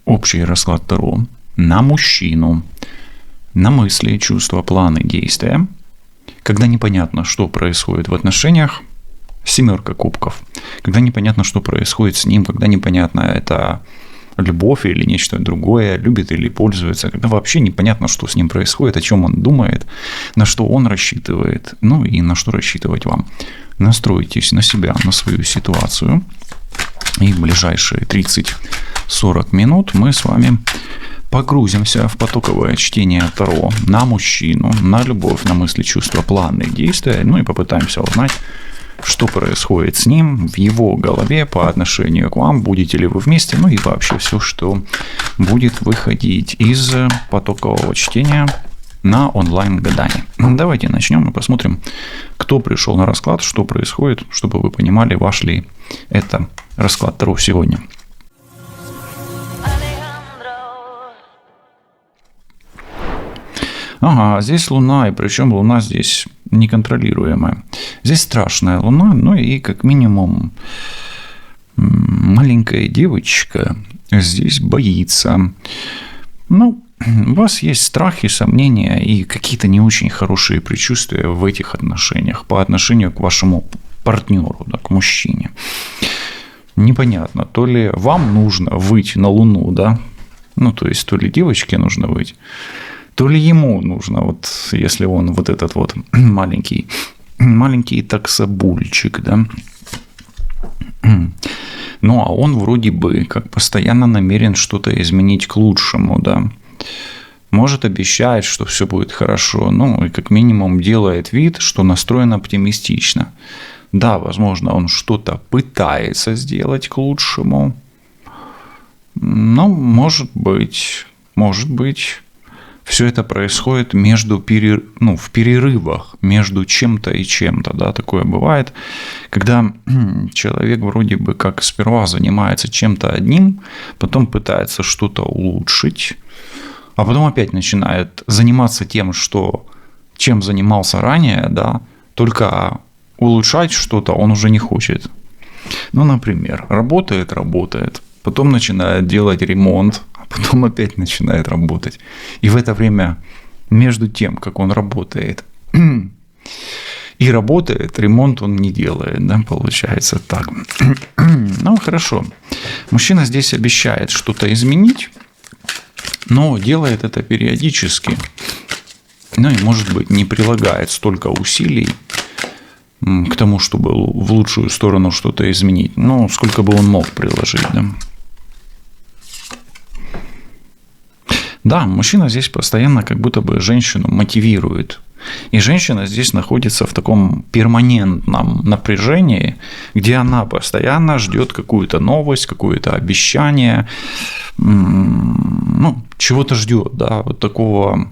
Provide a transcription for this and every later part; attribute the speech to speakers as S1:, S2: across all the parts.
S1: общий расклад Таро на мужчину, на мысли, чувства, планы, действия, когда непонятно, что происходит в отношениях, 7 кубков, когда непонятно, что происходит с ним, когда непонятно, это любовь или нечто другое, любит или пользуется, когда вообще непонятно, что с ним происходит, о чем он думает, на что он рассчитывает, ну и на что рассчитывать вам. Настройтесь на себя, на свою ситуацию, и в ближайшие 30-40 минут мы с вами погрузимся в потоковое чтение Таро на мужчину, на любовь, на мысли, чувства, планы, действия, ну и попытаемся узнать, что происходит с ним в его голове по отношению к вам, будете ли вы вместе, ну и вообще все, что будет выходить из потокового чтения на онлайн-гадание. Давайте начнем и посмотрим, кто пришел на расклад, что происходит, чтобы вы понимали, ваш ли это расклад Таро сегодня. Ага, здесь Луна, и причем Луна здесь неконтролируемая. Здесь страшная Луна, ну и как минимум маленькая девочка здесь боится. Ну, у вас есть страхи, сомнения и какие-то не очень хорошие предчувствия в этих отношениях по отношению к вашему партнеру, да, к мужчине. Непонятно, то ли вам нужно выйти на Луну, да, ну, то есть, то ли девочке нужно выйти, то ли ему нужно, вот если он вот этот вот маленький таксобульчик, да. Ну, а он вроде бы как постоянно намерен что-то изменить к лучшему, да. Может, обещает, что все будет хорошо, ну, и как минимум делает вид, что настроен оптимистично. Да, возможно, он что-то пытается сделать к лучшему, но, может быть, все это происходит в перерывах между чем-то и чем-то, да, такое бывает, когда человек вроде бы как сперва занимается чем-то одним, потом пытается что-то улучшить, а потом опять начинает заниматься тем, чем занимался ранее, да, только улучшать что-то он уже не хочет. Ну, например, работает, потом начинает делать ремонт, потом опять начинает работать. И в это время, между тем, как он работает и работает, ремонт он не делает, да, получается так. Ну, хорошо. Мужчина здесь обещает что-то изменить, но делает это периодически. Ну, и, может быть, не прилагает столько усилий к тому, чтобы в лучшую сторону что-то изменить. Ну, сколько бы он мог приложить, да. Да, мужчина здесь постоянно как будто бы женщину мотивирует. И женщина здесь находится в таком перманентном напряжении, где она постоянно ждет какую-то новость, какое-то обещание, ну, чего-то ждет, да, вот такого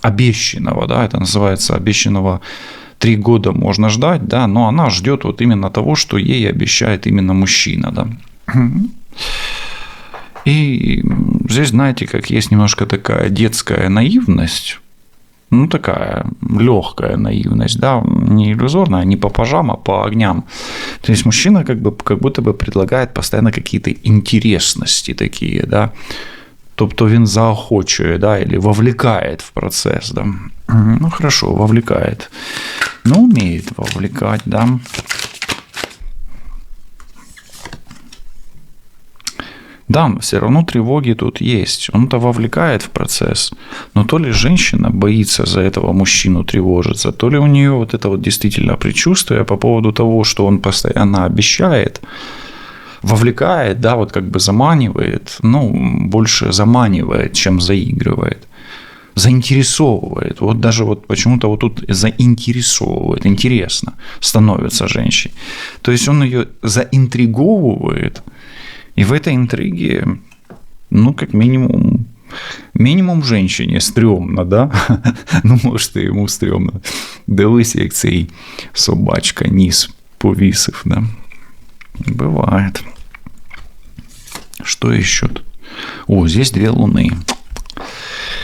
S1: обещанного, да, это называется обещанного 3 года можно ждать, да, но она ждет вот именно того, что ей обещает именно мужчина, да. И здесь, знаете, как есть немножко такая детская наивность, ну, такая легкая наивность, да, не иллюзорная, не по пажам, а по огням. То есть мужчина как будто бы предлагает постоянно какие-то интересности такие, да, тобто він заохочує, да, или вовлекает в процесс, да. Ну, хорошо, вовлекает. Ну, умеет вовлекать, да. Да, все равно тревоги тут есть. Он-то вовлекает в процесс. Но то ли женщина боится за этого мужчину тревожиться, то ли у нее вот это вот действительно предчувствие по поводу того, что он постоянно обещает, вовлекает, да, вот как бы заманивает, ну, больше заманивает, чем заигрывает. Заинтересовывает. Вот даже вот почему-то вот тут заинтересовывает, интересно становится женщине. То есть он ее заинтриговывает. И в этой интриге, ну, как минимум женщине стрёмно, да? Ну, может, і йому стрёмно. Дивись, як цей собачка ніс повісив, да? Бывает. Что еще тут? О, здесь 2 луны.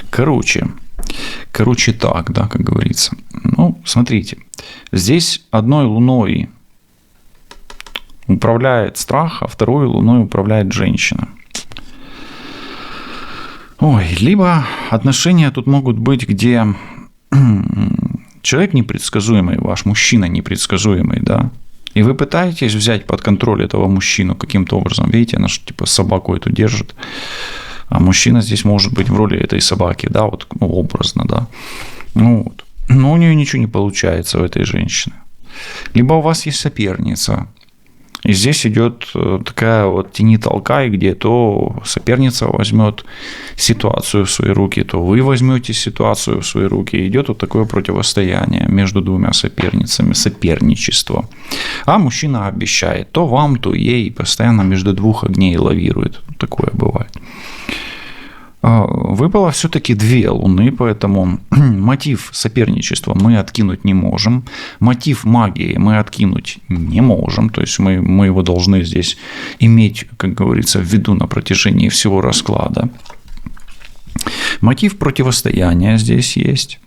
S1: Короче так, да, как говорится. Ну, смотрите. Здесь одной луной управляет страх, а второй луной управляет женщина. Ой, либо отношения тут могут быть, где человек непредсказуемый, ваш мужчина непредсказуемый, да, и вы пытаетесь взять под контроль этого мужчину каким-то образом. Видите, она же типа собаку эту держит, а мужчина здесь может быть в роли этой собаки, да, вот образно, да. Ну, вот. Но у нее ничего не получается, у этой женщины. Либо у вас есть соперница, и здесь идет такая вот тяни-толкай, где то соперница возьмет ситуацию в свои руки, то вы возьмете ситуацию в свои руки. И идет вот такое противостояние между двумя соперницами, соперничество. А мужчина обещает то вам, то ей, постоянно между двух огней лавирует. Такое бывает. Выпало все-таки 2 луны, поэтому мотив соперничества мы откинуть не можем, мотив магии мы откинуть не можем, то есть мы его должны здесь иметь, как говорится, в виду на протяжении всего расклада. Мотив противостояния здесь есть,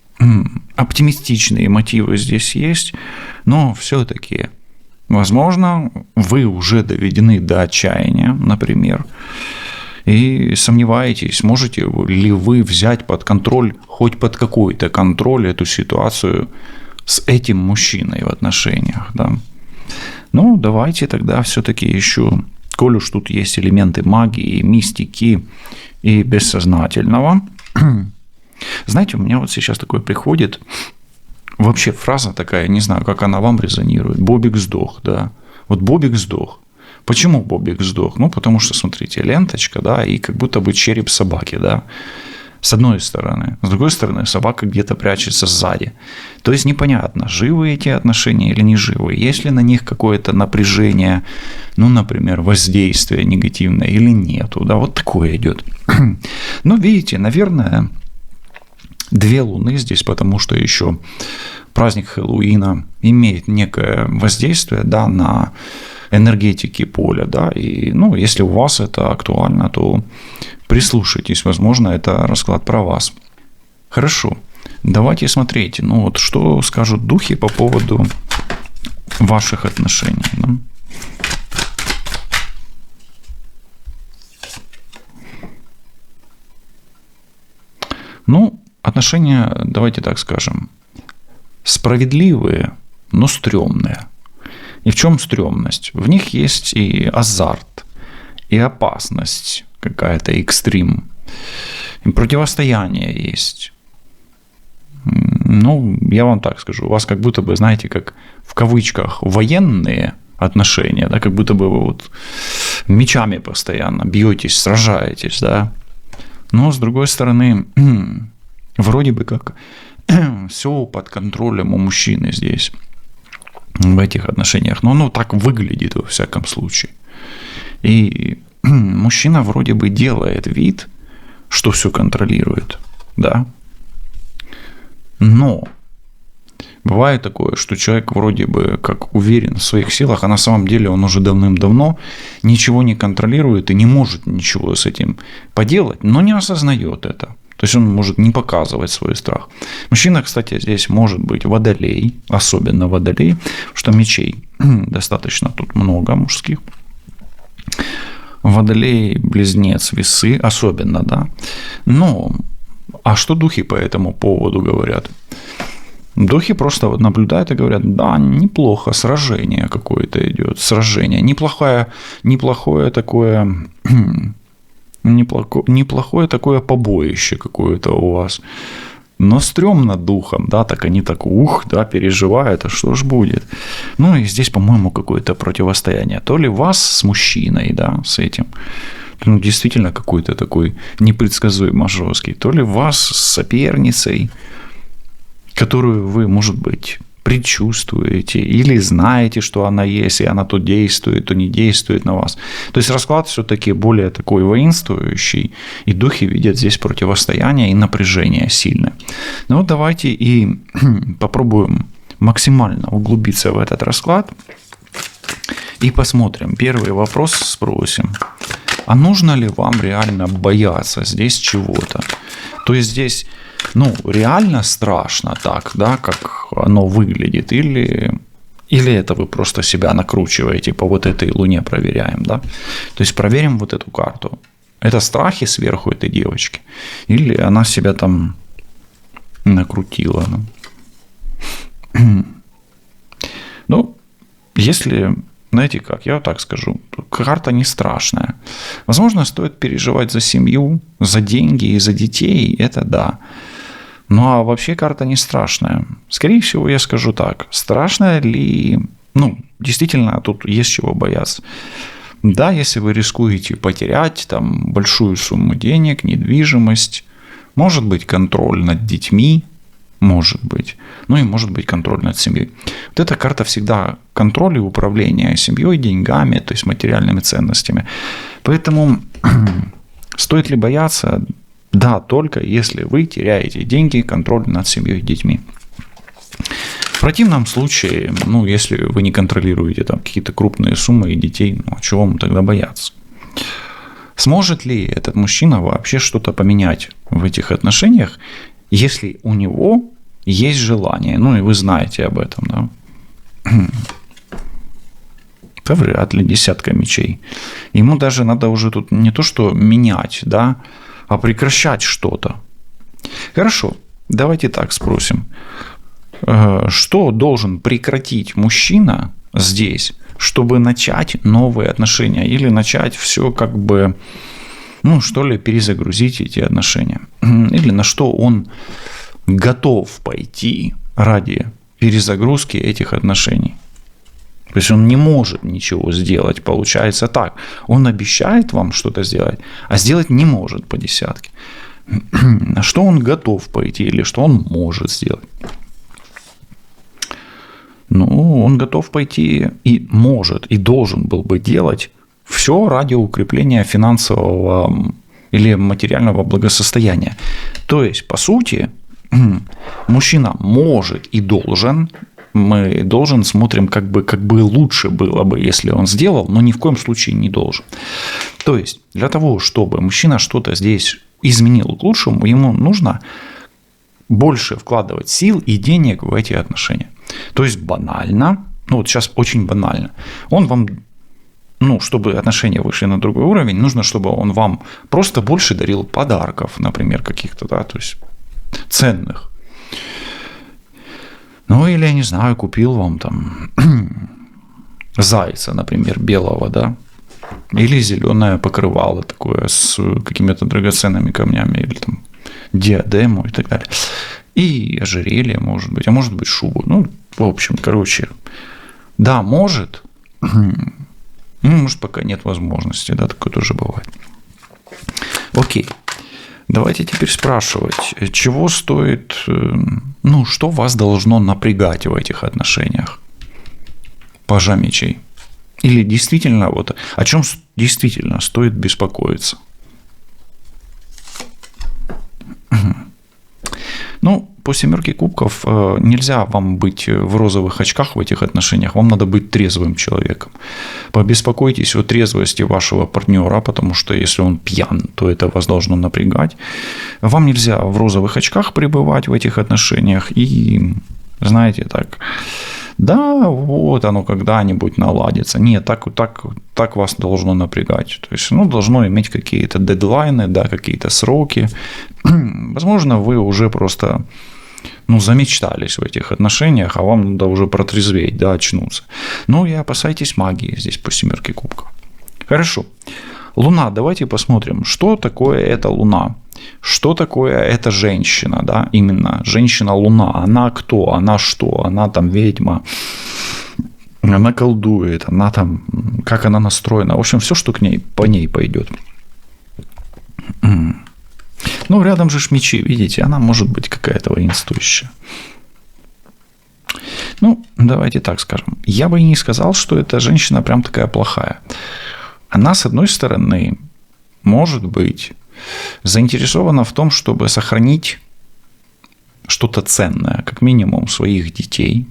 S1: оптимистичные мотивы здесь есть, но все-таки, возможно, вы уже доведены до отчаяния, например, и сомневаетесь, можете ли вы взять под контроль, хоть под какой-то контроль эту ситуацию с этим мужчиной в отношениях. Да? Ну, давайте тогда все-таки еще, коль уж тут есть элементы магии, мистики и бессознательного. Знаете, у меня вот сейчас такое приходит, вообще фраза такая, не знаю, как она вам резонирует. Бобик сдох, да. Вот Бобик сдох. Почему Бобик сдох? Ну, потому что, смотрите, ленточка, да, и как будто бы череп собаки, да, с одной стороны. С другой стороны, собака где-то прячется сзади. То есть непонятно, живы эти отношения или не живы. Есть ли на них какое-то напряжение, ну, например, воздействие негативное или нету, да, вот такое идет. Ну, видите, наверное, 2 луны здесь, потому что еще праздник Хэллоуина имеет некое воздействие, да, на энергетики поля, да, и, ну, если у вас это актуально, то прислушайтесь, возможно, это расклад про вас. Хорошо, давайте смотреть, ну, вот что скажут духи по поводу ваших отношений, да? Ну, отношения, давайте так скажем, справедливые, но стрёмные. И в чем стрёмность? В них есть и азарт, и опасность какая-то, экстрим, и противостояние есть. Ну, я вам так скажу, у вас как будто бы, знаете, как в кавычках военные отношения, да, как будто бы вы вот мечами постоянно бьетесь, сражаетесь, да. Но, с другой стороны, вроде бы как все под контролем у мужчины здесь, в этих отношениях. Но оно так выглядит во всяком случае. И мужчина вроде бы делает вид, что все контролирует, да. Но бывает такое, что человек вроде бы как уверен в своих силах, а на самом деле он уже давным-давно ничего не контролирует и не может ничего с этим поделать, но не осознает это. То есть он может не показывать свой страх. Мужчина, кстати, здесь может быть водолей, особенно водолей, что мечей достаточно тут много мужских. Водолей, близнец, весы, особенно, да. Но, а что духи по этому поводу говорят? Духи просто вот наблюдают и говорят, да, неплохо, сражение какое-то идет, сражение. Неплохое такое... Неплохое такое побоище какое-то у вас. Но стрёмно духом, да, так они так, да, переживают, а что ж будет? Ну, и здесь, по-моему, какое-то противостояние. То ли вас с мужчиной, да, с этим, ну, действительно какой-то такой непредсказуемо жесткий, то ли вас с соперницей, которую вы, может быть, предчувствуете или знаете, что она есть, и она то действует, то не действует на вас. То есть расклад все-таки более такой воинствующий, и духи видят здесь противостояние и напряжение сильное. Ну вот давайте и попробуем максимально углубиться в этот расклад и посмотрим. Первый вопрос спросим. А нужно ли вам реально бояться здесь чего-то? То есть здесь, ну, реально страшно так, да, как оно выглядит, или это вы просто себя накручиваете, по вот этой луне проверяем, да? То есть проверим вот эту карту. Это страхи сверху этой девочки? Или она себя там накрутила? Ну, если, знаете как, я вот так скажу, карта не страшная. Возможно, стоит переживать за семью, за деньги и за детей, это да. Ну, а вообще карта не страшная. Скорее всего, я скажу так, страшная ли... Ну, действительно, тут есть чего бояться. Да, если вы рискуете потерять там большую сумму денег, недвижимость, может быть контроль над детьми, может быть, ну и может быть контроль над семьей. Вот эта карта всегда контроль и управление семьей, деньгами, то есть материальными ценностями. Поэтому стоит ли бояться? Да, только если вы теряете деньги, контроль над семьей и детьми. В противном случае, ну, если вы не контролируете там какие-то крупные суммы и детей, ну, чего вам тогда бояться? Сможет ли этот мужчина вообще что-то поменять в этих отношениях, если у него есть желание? Ну, и вы знаете об этом, да? Да вряд ли, 10 мечей. Ему даже надо уже тут не то что менять, да, а прекращать что-то. Хорошо, давайте так спросим. Что должен прекратить мужчина здесь, чтобы начать новые отношения? Или начать все как бы, ну что ли, перезагрузить эти отношения? Или на что он готов пойти ради перезагрузки этих отношений? То есть он не может ничего сделать, получается так. Он обещает вам что-то сделать, а сделать не может по 10. На что он готов пойти или что он может сделать? Ну, он готов пойти и может, и должен был бы делать все ради укрепления финансового или материального благосостояния. То есть, по сути, мужчина может и должен, мы смотрим, как бы лучше было бы, если он сделал, но ни в коем случае не должен. То есть, для того, чтобы мужчина что-то здесь изменил к лучшему, ему нужно больше вкладывать сил и денег в эти отношения. То есть банально, ну вот сейчас очень банально, он вам, ну, чтобы отношения вышли на другой уровень, нужно, чтобы он вам просто больше дарил подарков, например, каких-то, да, то есть ценных. Ну, или, я не знаю, купил вам там зайца, например, белого, да, или зеленое покрывало такое с какими-то драгоценными камнями, или там диадему и так далее. И ожерелье, может быть, а может быть шубу. Ну, в общем, короче, да, может, может, пока нет возможности, да, такое тоже бывает. Окей, давайте теперь спрашивать, чего стоит, ну, что вас должно напрягать в этих отношениях? Пажа мечей. Или действительно, вот, о чем действительно стоит беспокоиться? Ну, по 7 кубков нельзя вам быть в розовых очках в этих отношениях, вам надо быть трезвым человеком. Побеспокойтесь о трезвости вашего партнера, потому что если он пьян, то это вас должно напрягать. Вам нельзя в розовых очках пребывать в этих отношениях и, знаете, так... Да, вот оно когда-нибудь наладится. Нет, так вас должно напрягать. То есть, ну, должно иметь какие-то дедлайны, да, какие-то сроки. Возможно, вы уже просто, ну, замечтались в этих отношениях, а вам надо уже протрезветь, да, очнуться. Ну, и опасайтесь магии здесь по 7 кубков. Хорошо. Луна, давайте посмотрим, что такое эта Луна. Что такое эта женщина, да, именно женщина-луна, она кто, она что, она там ведьма, она колдует, она там, как она настроена, в общем, все, что по ней пойдет. Ну, рядом же мечи, видите, она может быть какая-то воинствующая. Ну, давайте так скажем, я бы и не сказал, что эта женщина прям такая плохая. Она, с одной стороны, может быть заинтересована в том, чтобы сохранить что-то ценное, как минимум своих детей.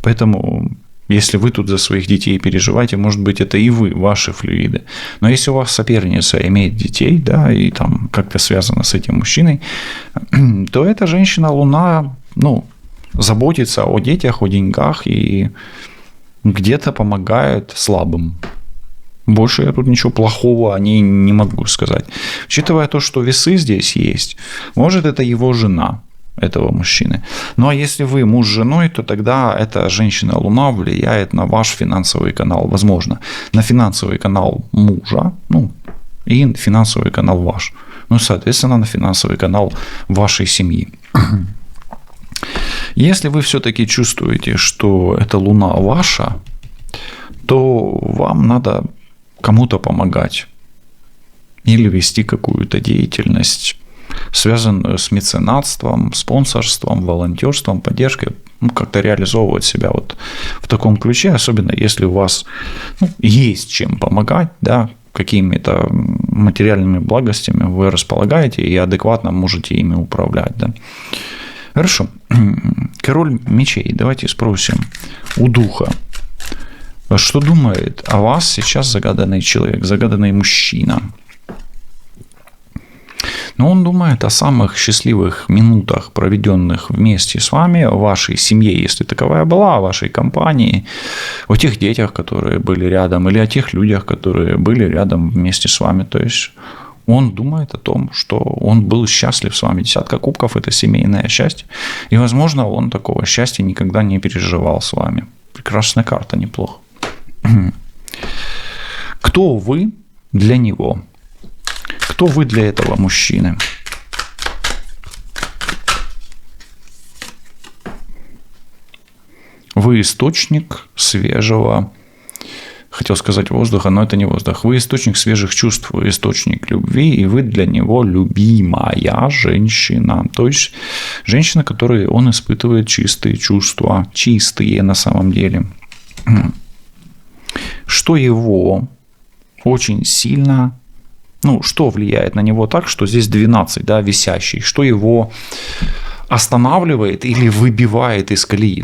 S1: Поэтому, если вы тут за своих детей переживаете, может быть, это и вы, ваши флюиды. Но если у вас соперница имеет детей, да, и там как-то связана с этим мужчиной, то эта женщина-луна, ну, заботится о детях, о деньгах и где-то помогает слабым. Больше я тут ничего плохого о ней не могу сказать. Учитывая то, что весы здесь есть, может, это его жена, этого мужчины. Ну, а если вы муж с женой, то тогда эта женщина-луна влияет на ваш финансовый канал, возможно, на финансовый канал мужа, ну, и финансовый канал ваш. Ну, соответственно, на финансовый канал вашей семьи. Если вы все-таки чувствуете, что эта луна ваша, то вам надо кому-то помогать или вести какую-то деятельность, связанную с меценатством, спонсорством, волонтерством, поддержкой, ну, как-то реализовывать себя вот в таком ключе, особенно если у вас есть чем помогать, да, какими-то материальными благостями вы располагаете и адекватно можете ими управлять. Да. Хорошо. Король мечей. Давайте спросим у духа. Что думает о вас сейчас загаданный человек, загаданный мужчина? Но он думает о самых счастливых минутах, проведенных вместе с вами, о вашей семье, если таковая была, о вашей компании, о тех детях, которые были рядом, или о тех людях, которые были рядом вместе с вами. То есть он думает о том, что он был счастлив с вами. 10 кубков – это семейное счастье. И, возможно, он такого счастья никогда не переживал с вами. Прекрасная карта, неплохо. Кто вы для него? Кто вы для этого мужчины? Вы источник свежего, хотел сказать воздуха, но это не воздух. Вы источник свежих чувств, вы источник любви, и вы для него любимая женщина. То есть женщина, которой он испытывает чистые чувства, чистые на самом деле. Что его очень сильно, что влияет на него так, что здесь 12, да, висящий, что его останавливает или выбивает из колеи,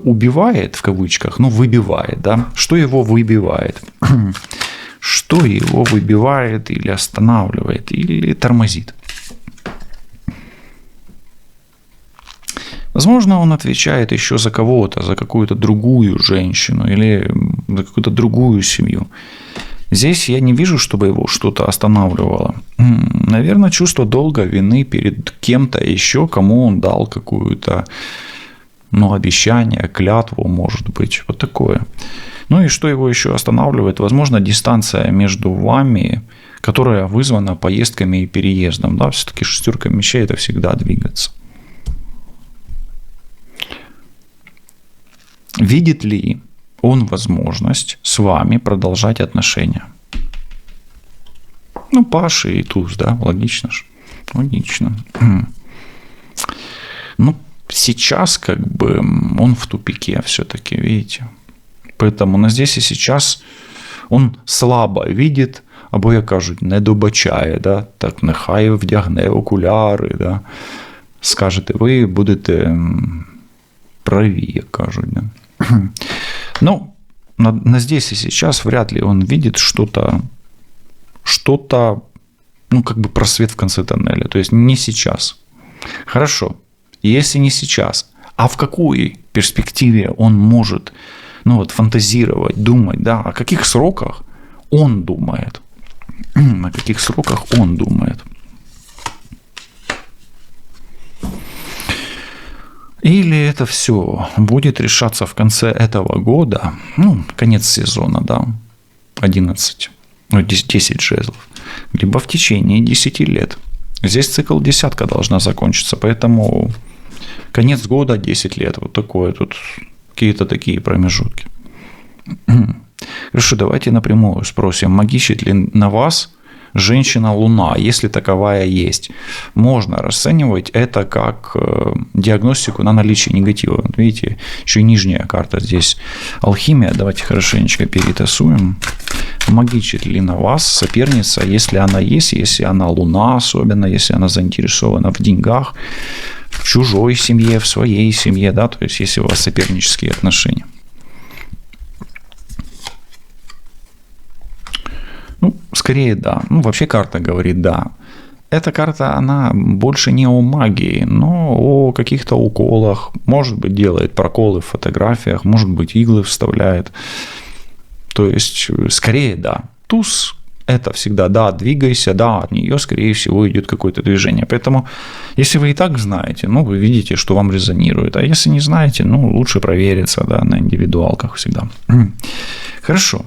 S1: убивает в кавычках, выбивает, да, что его выбивает, что его выбивает или останавливает, или тормозит. Возможно, он отвечает еще за кого-то, за какую-то другую женщину или за какую-то другую семью. Здесь я не вижу, чтобы его что-то останавливало. Наверное, чувство долга, вины перед кем-то еще, кому он дал какую-то, обещание, клятву, может быть, вот такое. И что его еще останавливает? Возможно, дистанция между вами, которая вызвана поездками и переездом. Да, все-таки 6 мечей – это всегда двигаться. Видит ли он возможность с вами продолжать отношения? Паш и туз, да, логично же. Логично. Сейчас он в тупике все-таки, видите. Поэтому здесь и сейчас он слабо видит, або, як кажуть, не добачає, да, так нехай вдягне окуляри, да. Скажете, ви будете праві, як кажуть, да. На здесь и сейчас вряд ли он видит что-то, просвет в конце тоннеля. То есть не сейчас. Хорошо. Если не сейчас, а в какой перспективе он может, фантазировать, думать, да, о каких сроках он думает? О каких сроках он думает? Или это все будет решаться в конце этого года, конец сезона, да, 10 жезлов, либо в течение 10 лет. Здесь цикл десятка должна закончиться, поэтому конец года 10 лет, вот такое тут, какие-то такие промежутки. Хорошо, давайте напрямую спросим, магичит ли на вас женщина-луна, если таковая есть. Можно расценивать это как диагностику на наличие негатива. Видите, еще и нижняя карта здесь алхимия. Давайте хорошенечко перетасуем. Магичит ли на вас соперница, если она есть, если она луна, особенно если она заинтересована в деньгах, в чужой семье, в своей семье, да, то есть если у вас сопернические отношения. Скорее да. Вообще карта говорит да. Эта карта, она больше не о магии, но о каких-то уколах. Может быть, делает проколы в фотографиях, может быть, иглы вставляет. То есть, скорее да. туз – это всегда, да, двигайся, да, от нее, скорее всего, идет какое-то движение. Поэтому, если вы и так знаете, ну, вы видите, что вам резонирует. А если не знаете, ну, лучше провериться, да, на индивидуалках всегда. Хорошо.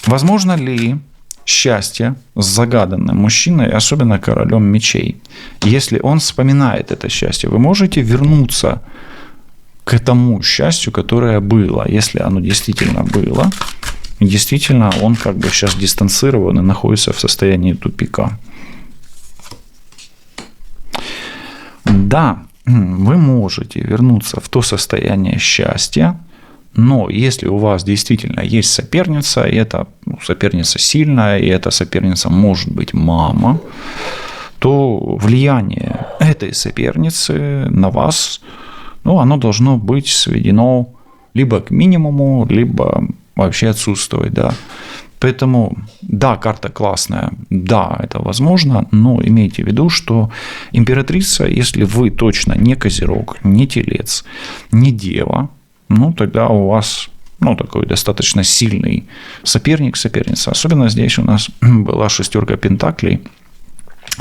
S1: Возможно ли счастье с загаданным мужчиной, особенно королем мечей? Если он вспоминает это счастье, вы можете вернуться к тому счастью, которое было, если оно действительно было, и действительно он как бы сейчас дистанцирован и находится в состоянии тупика. Да, вы можете вернуться в то состояние счастья, но если у вас действительно есть соперница, и эта соперница сильная, и эта соперница может быть мама, то влияние этой соперницы на вас, ну, оно должно быть сведено либо к минимуму, либо вообще отсутствовать, да. Поэтому, да, карта классная, да, это возможно, но имейте в виду, что императрица, если вы точно не козерог, не телец, не дева, ну, тогда у вас, ну, такой достаточно сильный соперник, соперница. Особенно здесь у нас была 6 пентаклей.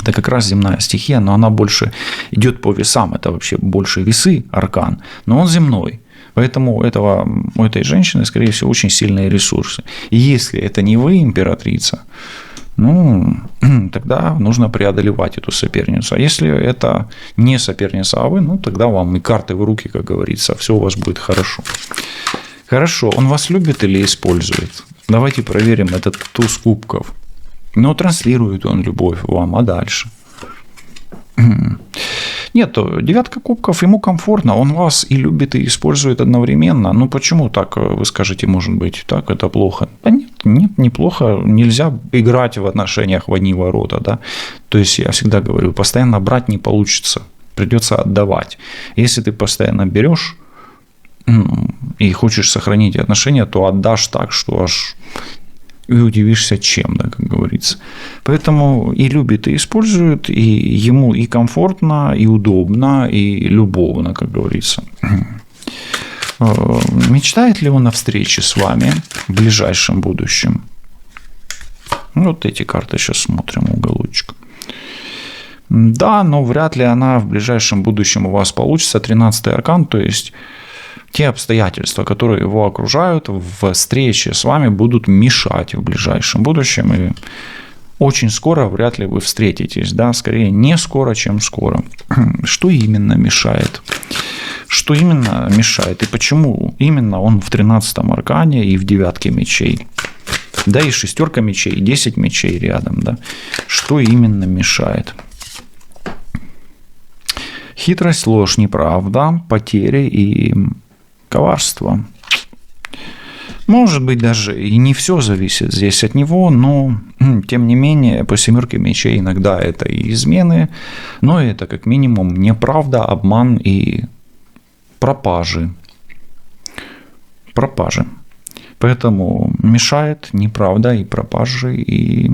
S1: Это как раз земная стихия, но она больше идет по весам. Это вообще больше весы, аркан, но он земной. Поэтому у этой женщины, скорее всего, очень сильные ресурсы. И если это не вы, императрица, ну, тогда нужно преодолевать эту соперницу. А если это не соперница, а вы, ну, тогда вам и карты в руки, как говорится, все у вас будет хорошо. Хорошо, он вас любит или использует? Давайте проверим этот туз кубков. Но транслирует он любовь вам, а дальше? Нет, 9 кубков, ему комфортно, он вас и любит, и использует одновременно. Ну, почему так, вы скажете, может быть, так это плохо? Да нет, неплохо, нельзя играть в отношениях в одни ворота, да. То есть, я всегда говорю, постоянно брать не получится, придется отдавать. Если ты постоянно берешь и хочешь сохранить отношения, то отдашь так, что аж и удивишься чем, да, как говорится. Поэтому и любит, и использует, и ему и комфортно, и удобно, и любовно, как говорится. Мечтает ли он о встрече с вами в ближайшем будущем? Вот эти карты сейчас смотрим, уголочек. Да, но вряд ли она в ближайшем будущем у вас получится. 13-й аркан, то есть те обстоятельства, которые его окружают, в встрече с вами будут мешать в ближайшем будущем. И очень скоро вряд ли вы встретитесь. Да? Скорее не скоро, чем скоро. Что именно мешает? Что именно мешает? И почему именно он в 13-м аркане и в 9 мечей? Да и 6 мечей, и 10 мечей рядом. Да? Что именно мешает? Хитрость, ложь, неправда, потери и коварство. Может быть, даже и не все зависит здесь от него, но тем не менее по 7 мечей иногда это и измены, но это как минимум неправда, обман и пропажи. Поэтому мешает неправда и пропажи, и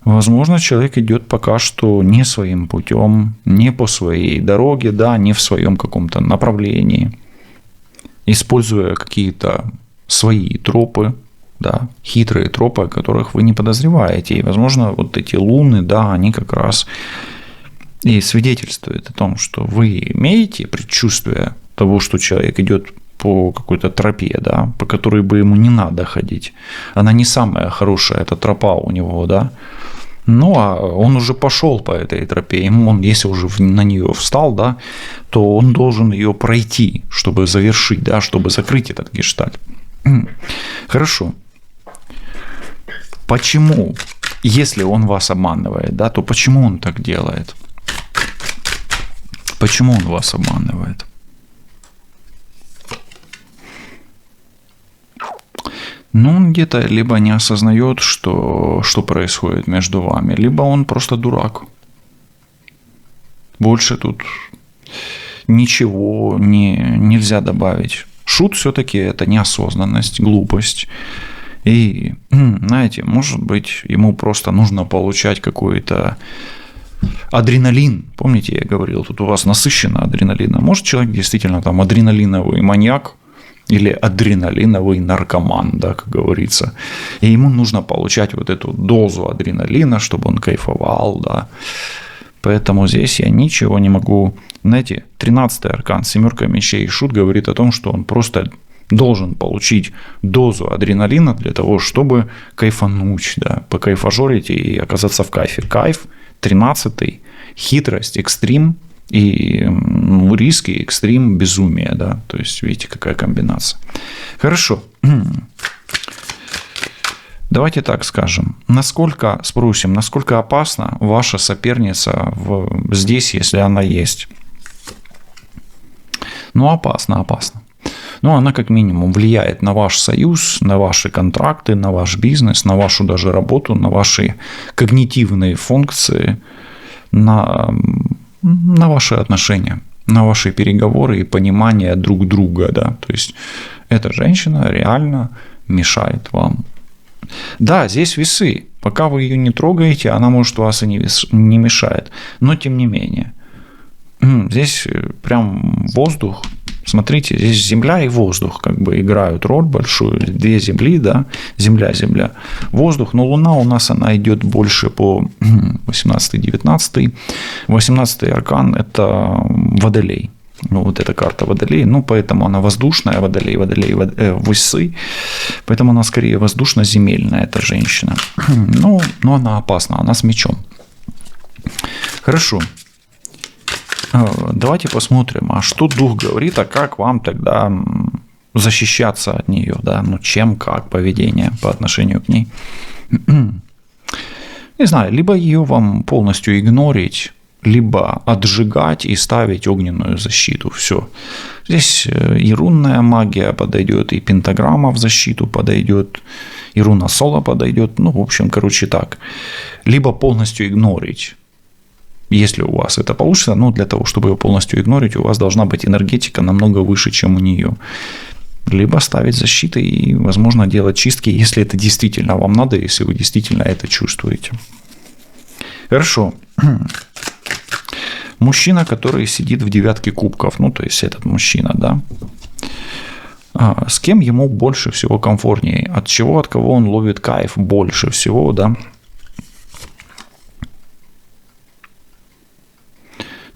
S1: возможно, человек идет пока что не своим путем, не по своей дороге, да, не в своем каком-то направлении, используя какие-то свои тропы, да, хитрые тропы, о которых вы не подозреваете. И, возможно, вот эти луны, да, они как раз и свидетельствуют о том, что вы имеете предчувствие того, что человек идет по какой-то тропе, да, по которой бы ему не надо ходить. Она не самая хорошая, эта тропа у него, да. Ну, а он уже пошел по этой тропе, он, если уже на нее встал, да, то он должен ее пройти, чтобы завершить, да, чтобы закрыть этот гештальт. Хорошо. Почему, если он вас обманывает, да, то почему он так делает? Почему он вас обманывает? Ну, он где-то либо не осознает, что происходит между вами, либо он просто дурак. Больше тут ничего нельзя добавить. Шут все-таки это неосознанность, глупость. И, знаете, может быть, ему просто нужно получать какой-то адреналин. Помните, я говорил, тут у вас насыщенно адреналина. Может, человек действительно там адреналиновый маньяк, или адреналиновый наркоман, да, как говорится. И ему нужно получать вот эту дозу адреналина, чтобы он кайфовал, да. Поэтому здесь я ничего не могу. Знаете, 13-й аркан, 7 мечей и шут говорит о том, что он просто должен получить дозу адреналина для того, чтобы кайфануть, да, покайфажорить и оказаться в кайфе. Кайф, 13-й, хитрость, экстрим и риски, экстрим, безумие, да. То есть, видите, какая комбинация. Хорошо. Давайте так скажем. Спросим, насколько опасна ваша соперница здесь, если она есть? Ну, опасно. Но она как минимум влияет на ваш союз, на ваши контракты, на ваш бизнес, на вашу даже работу, на ваши когнитивные функции, на ваши отношения, на ваши переговоры и понимание друг друга. Да? То есть эта женщина реально мешает вам. Да, здесь весы. Пока вы ее не трогаете, она, может, вас и не мешает. Но тем не менее. Здесь прям воздух. Смотрите, здесь земля и воздух как бы играют роль большую. 2 земли, да, земля, воздух. Но Луна у нас, она идет больше по 18-19. 18-й аркан – это Водолей. Ну, вот эта карта Водолей. Ну, поэтому она воздушная, Водолей, весы. Поэтому она скорее воздушно-земельная, эта женщина. Но она опасна, она с мечом. Хорошо. Давайте посмотрим, а что дух говорит, а как вам тогда защищаться от нее, да, ну чем, как, поведение по отношению к ней. Не знаю, либо ее вам полностью игнорить, либо отжигать и ставить огненную защиту, все. Здесь и рунная магия подойдет, и пентаграмма в защиту подойдет, и руна соло подойдет, ну, в общем, короче, так. Либо полностью игнорить. Если у вас это получится, но для того, чтобы ее полностью игнорить, у вас должна быть энергетика намного выше, чем у нее. Либо ставить защиты и, возможно, делать чистки, если это действительно вам надо, если вы действительно это чувствуете. Хорошо. Мужчина, который сидит в 9 кубков, ну, то есть этот мужчина, да, с кем ему больше всего комфортнее, от кого он ловит кайф больше всего, да.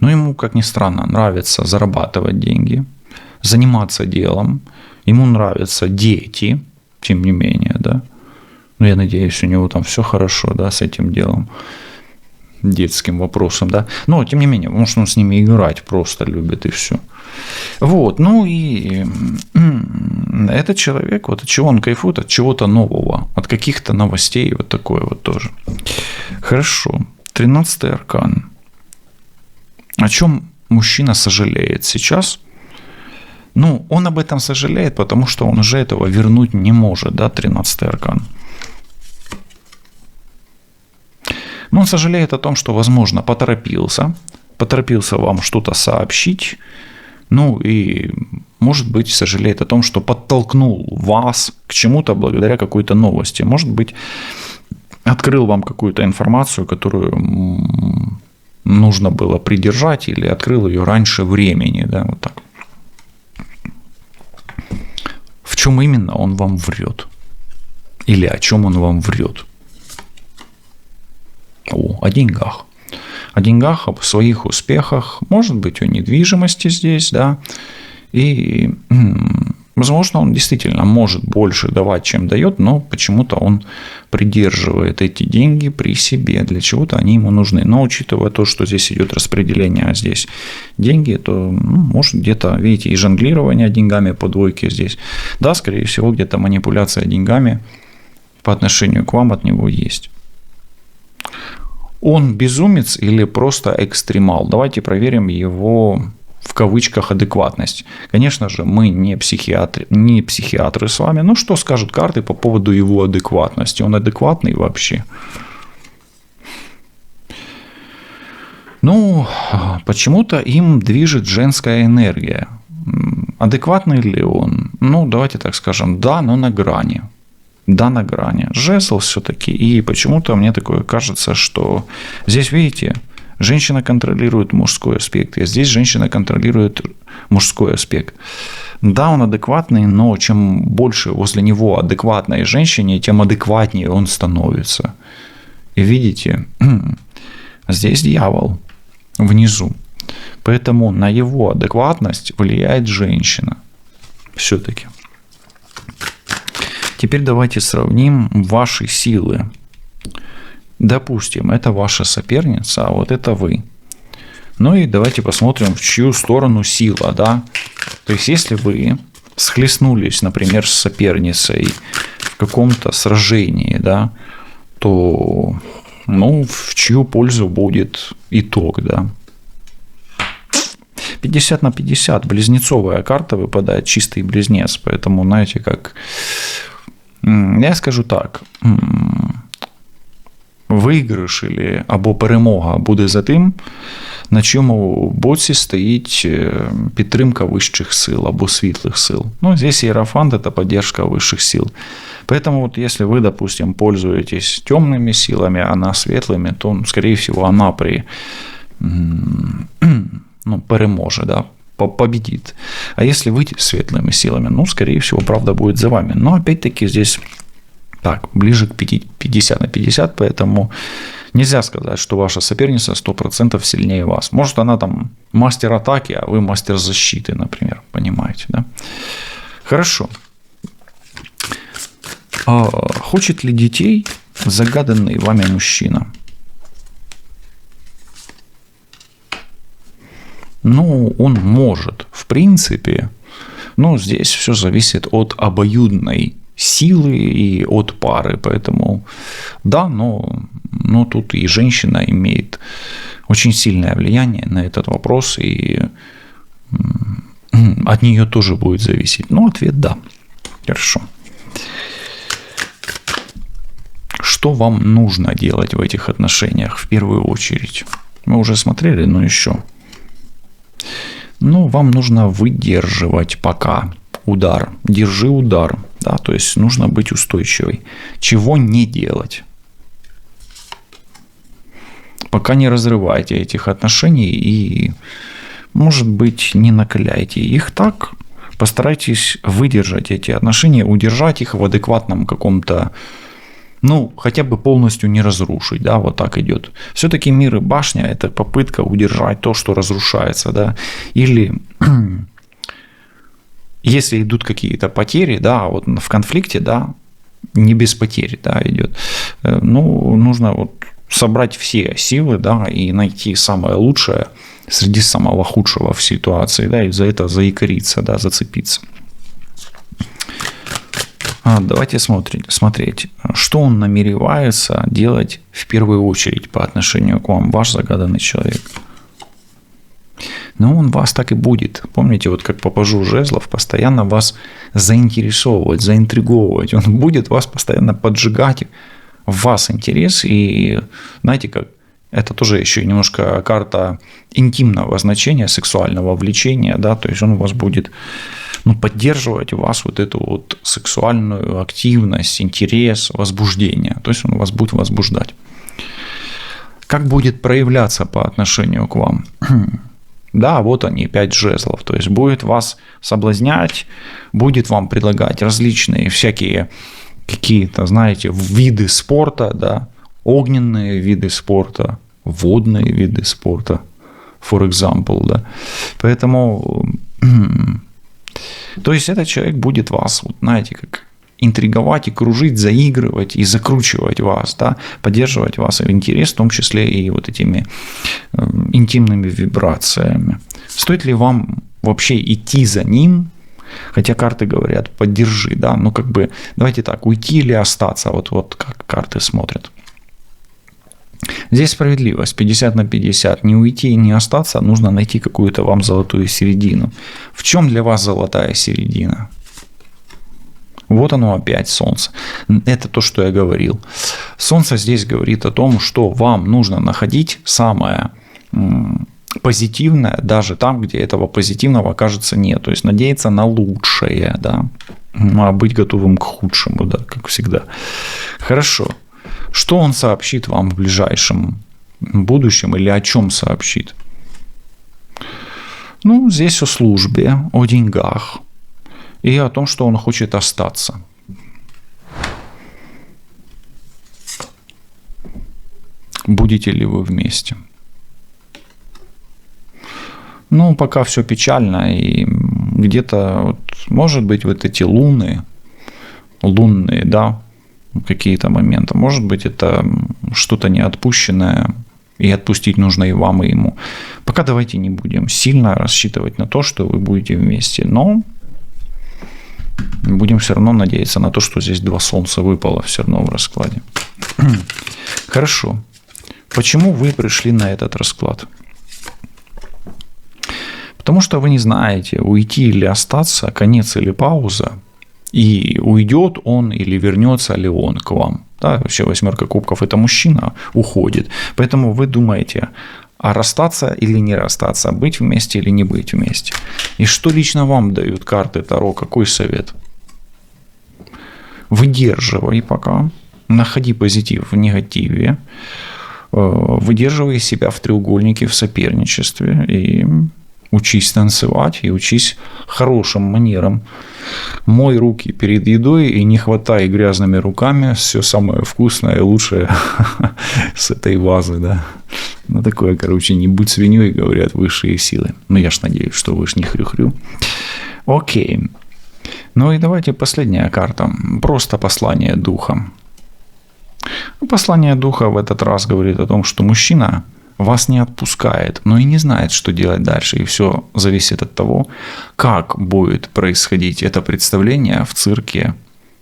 S1: Но ему, как ни странно, нравится зарабатывать деньги, заниматься делом, ему нравятся дети, тем не менее, да. Ну, я надеюсь, у него там все хорошо, да, с этим делом, детским вопросом, да. Но, тем не менее, может, он с ними играть просто любит и все. Вот, ну и этот человек, вот от чего он кайфует, от чего-то нового, от каких-то новостей, вот такое вот тоже. Хорошо, 13-й аркан. О чем мужчина сожалеет сейчас? Ну, он об этом сожалеет, потому что он уже этого вернуть не может, да, 13-й аркан. Но он сожалеет о том, что, возможно, поторопился вам что-то сообщить, ну и, может быть, сожалеет о том, что подтолкнул вас к чему-то благодаря какой-то новости. Может быть, открыл вам какую-то информацию, которую нужно было придержать, или открыл ее раньше времени, да, вот так. В чем именно он вам врет? Или о чем он вам врет? О деньгах. О деньгах, об своих успехах, может быть, о недвижимости здесь, да, и, возможно, он действительно может больше давать, чем дает, но почему-то он придерживает эти деньги при себе, для чего-то они ему нужны. Но учитывая то, что здесь идет распределение, а здесь деньги, то, может, где-то, видите, и жонглирование деньгами по двойке здесь. Да, скорее всего, где-то манипуляция деньгами по отношению к вам от него есть. Он безумец или просто экстремал? Давайте проверим его в кавычках адекватность. Конечно же, мы не психиатры с вами. Ну, что скажут карты по поводу его адекватности? Он адекватный вообще? Ну, почему-то им движет женская энергия. Адекватный ли он? Ну, давайте так скажем, да, но на грани. Да, на грани. Жезл все-таки. И почему-то мне такое кажется, что здесь, видите, Женщина контролирует мужской аспект, и здесь женщина контролирует мужской аспект. Да, он адекватный, но чем больше возле него адекватной женщине, тем адекватнее он становится. И видите, здесь дьявол внизу. Поэтому на его адекватность влияет женщина. Все-таки. Теперь давайте сравним ваши силы. Допустим, это ваша соперница, а вот это вы. Ну и давайте посмотрим, в чью сторону сила, да. То есть, если вы схлестнулись, например, с соперницей в каком-то сражении, да, то, ну, в чью пользу будет итог, да. 50/50, близнецовая карта выпадает, чистый близнец, поэтому, знаете, как... Я скажу так, виграш або перемога буде за тим, на чому боці стоїть підтримка высших сил або светлых сил. Ну, здесь иерофант – это поддержка высших сил. Поэтому вот если вы, допустим, пользуетесь темными силами, а она светлыми, то, скорее всего, она переможе, да, победит. А если вы светлыми силами, ну, скорее всего, правда будет за вами. Но, опять-таки, здесь так, ближе к 50/50, поэтому нельзя сказать, что ваша соперница 100% сильнее вас. Может, она там мастер атаки, а вы мастер защиты, например, понимаете, да? Хорошо. Хочет ли детей загаданный вами мужчина? Ну, он может, в принципе, но здесь все зависит от обоюдной силы и от пары, поэтому да, но тут и женщина имеет очень сильное влияние на этот вопрос, и от нее тоже будет зависеть. Но ответ да. Хорошо. Что вам нужно делать в этих отношениях в первую очередь? Мы уже смотрели, но еще. Ну, вам нужно выдерживать пока удар. Держи удар. Да, то есть нужно быть устойчивой. Чего не делать? Пока не разрывайте этих отношений и, может быть, не накаляйте их так. Постарайтесь выдержать эти отношения, удержать их в адекватном каком-то, ну, хотя бы полностью не разрушить, да, вот так идет. Все-таки мир и башня – это попытка удержать то, что разрушается, да, или если идут какие-то потери, да, вот в конфликте, да, не без потерь, да, идет, ну, нужно вот собрать все силы, да, и найти самое лучшее среди самого худшего в ситуации, да, и за это заикариться, да, зацепиться. Давайте смотреть, что он намеревается делать в первую очередь по отношению к вам, ваш загаданный человек. Но он вас так и будет. Помните, вот как по пажу жезлов, постоянно вас заинтересовывать, заинтриговывать. Он будет вас постоянно поджигать в вас интерес. И знаете как, это тоже еще немножко карта интимного значения, сексуального влечения, да, то есть он у вас будет, ну, поддерживать у вас вот эту вот сексуальную активность, интерес, возбуждение. То есть он вас будет возбуждать. Как будет проявляться по отношению к вам? Да, вот они, 5 жезлов. То есть будет вас соблазнять, будет вам предлагать различные всякие какие-то, знаете, виды спорта, да, огненные виды спорта, водные виды спорта, for example, да. Поэтому, то есть этот человек будет вас, вот, знаете, как интриговать и кружить, заигрывать и закручивать вас, да, поддерживать вас в интерес, в том числе и вот этими интимными вибрациями. Стоит ли вам вообще идти за ним? Хотя карты говорят, поддержи, да, ну как бы, давайте так, уйти или остаться, вот как карты смотрят. Здесь справедливость, 50/50, не уйти и не остаться, нужно найти какую-то вам золотую середину. В чем для вас золотая середина? Вот оно опять солнце. Это то, что я говорил. Солнце здесь говорит о том, что вам нужно находить самое позитивное, даже там, где этого позитивного, кажется, нет. То есть надеяться на лучшее, да, а быть готовым к худшему, да, как всегда. Хорошо. Что он сообщит вам в ближайшем будущем или о чем сообщит? Ну, здесь о службе, о деньгах и о том, что он хочет остаться. Будете ли вы вместе? Ну, пока все печально, и где-то, вот, может быть, вот эти лунные, да, какие-то моменты, может быть, это что-то неотпущенное, и отпустить нужно и вам, и ему. Пока давайте не будем сильно рассчитывать на то, что вы будете вместе, но будем все равно надеяться на то, что здесь 2 солнца выпало все равно в раскладе. Хорошо. Почему вы пришли на этот расклад? Потому что вы не знаете, уйти или остаться, конец или пауза, и уйдет он или вернется ли он к вам. Да, вообще 8 кубков – это мужчина, уходит. Поэтому вы думаете, а расстаться или не расстаться, быть вместе или не быть вместе. И что лично вам дают карты Таро, какой совет? Выдерживай пока, находи позитив в негативе, выдерживай себя в треугольнике, в соперничестве и учись танцевать и учись хорошим манерам. Мой руки перед едой и не хватай грязными руками все самое вкусное и лучшее с этой вазы, да. Ну, такое, короче, не будь свиньей, говорят высшие силы. Ну, я ж надеюсь, что вы ж не хрю-хрю. Окей. Ну и давайте последняя карта. Просто послание духа. Послание духа в этот раз говорит о том, что мужчина вас не отпускает, но и не знает, что делать дальше. И все зависит от того, как будет происходить это представление в цирке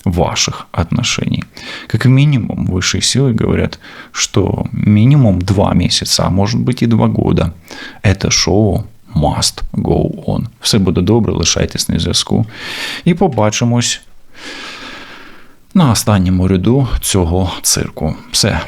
S1: ваших отношений. Как минимум, высшие силы говорят, что минимум 2 месяца, а может быть и 2 года. Это шоу must go on. Все буде добре, лишайтесь на зв'язку. І побачимось на останньому ряду цього цирку. Все.